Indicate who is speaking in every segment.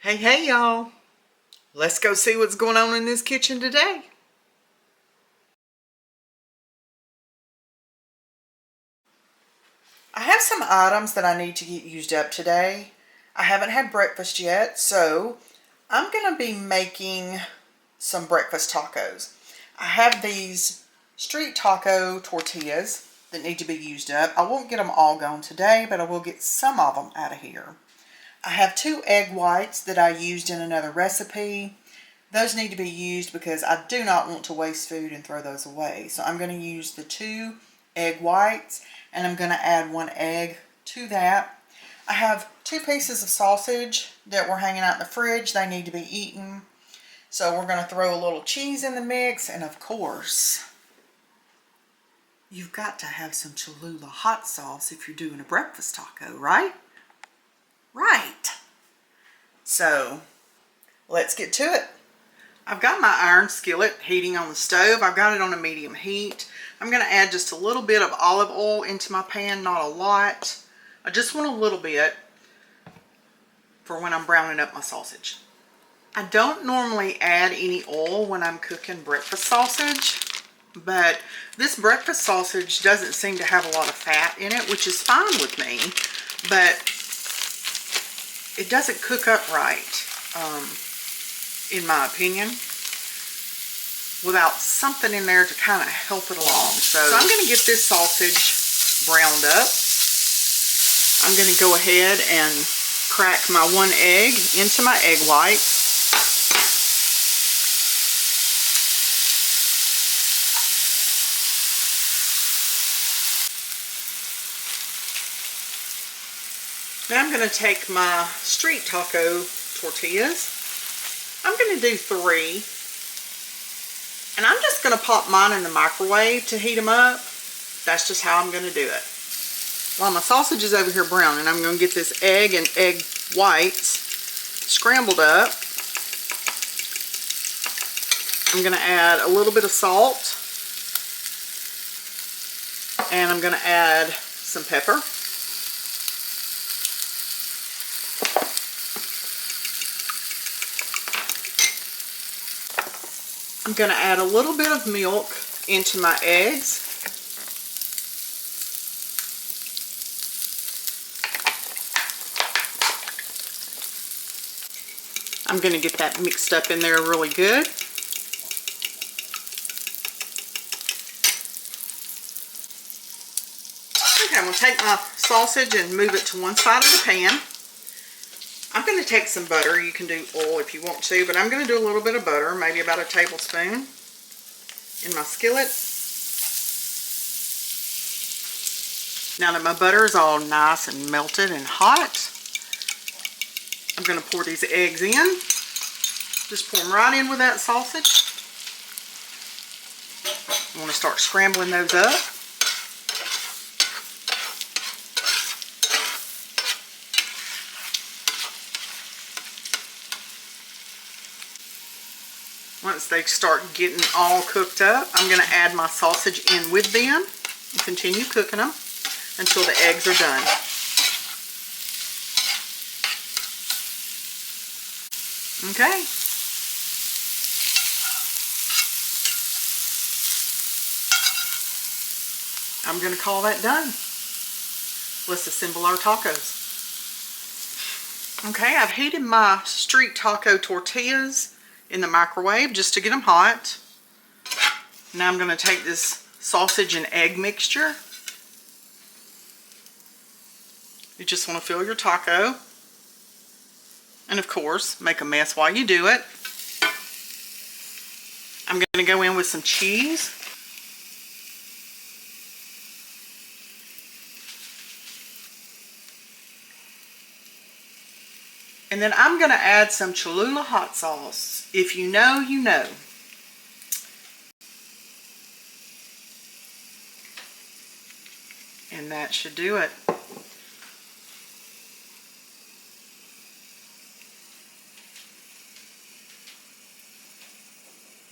Speaker 1: Hey y'all. Let's go see what's going on in this kitchen today. I have some items that I need to get used up today. I haven't had breakfast yet, so I'm going to be making some breakfast tacos. I have these street taco tortillas that need to be used up. I won't get them all gone today, but I will get some of them out of here. I have 2 egg whites that I used in another recipe. Those need to be used because I do not want to waste food and throw those away. So I'm going to use the 2 egg whites and I'm going to add 1 egg to that. I have 2 pieces of sausage that were hanging out in the fridge. They need to be eaten. So we're going to throw a little cheese in the mix, and of course, you've got to have some Cholula hot sauce if you're doing a breakfast taco, right? Right. So let's get to it. I've got my iron skillet heating on the stove. I've got it on a medium heat. I'm going to add just a little bit of olive oil into my pan, not a lot. I just want a little bit for when I'm browning up my sausage. I don't normally add any oil when I'm cooking breakfast sausage, but this breakfast sausage doesn't seem to have a lot of fat in it, which is fine with me, but it doesn't cook up right, in my opinion, without something in there to kind of help it along. So I'm going to get this sausage browned up. I'm going to go ahead and crack my 1 egg into my egg white. Now I'm going to take my street taco tortillas. I'm going to do 3. And I'm just going to pop mine in the microwave to heat them up. That's just how I'm going to do it. While my sausage is over here browning, I'm going to get this egg and egg whites scrambled up. I'm going to add a little bit of salt. And I'm going to add some pepper. I'm going to add a little bit of milk into my eggs. I'm going to get that mixed up in there really good. Okay, I'm going to take my sausage and move it to one side of the pan. I'm going to take some butter. You can do oil if you want to, but I'm going to do a little bit of butter, maybe about a tablespoon in my skillet. Now that my butter is all nice and melted and hot, I'm going to pour these eggs in. Just pour them right in with that sausage. I want to start scrambling those up. Once they start getting all cooked up, I'm going to add my sausage in with them and continue cooking them until the eggs are done. Okay. I'm going to call that done. Let's assemble our tacos. Okay, I've heated my street taco tortillas in the microwave just to get them hot. Now I'm going to take this sausage and egg mixture. You just want to fill your taco. And of course, make a mess while you do it. I'm going to go in with some cheese. And then I'm going to add some Cholula hot sauce. If you know, you know. And that should do it.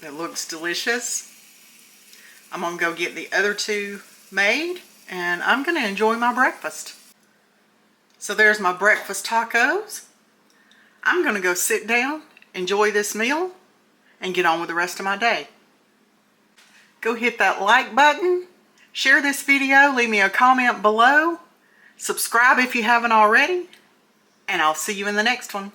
Speaker 1: It looks delicious. I'm going to go get the other 2 made, and I'm going to enjoy my breakfast. So there's my breakfast tacos. I'm going to go sit down, enjoy this meal, and get on with the rest of my day. Go hit that like button, share this video, leave me a comment below, subscribe if you haven't already, and I'll see you in the next one.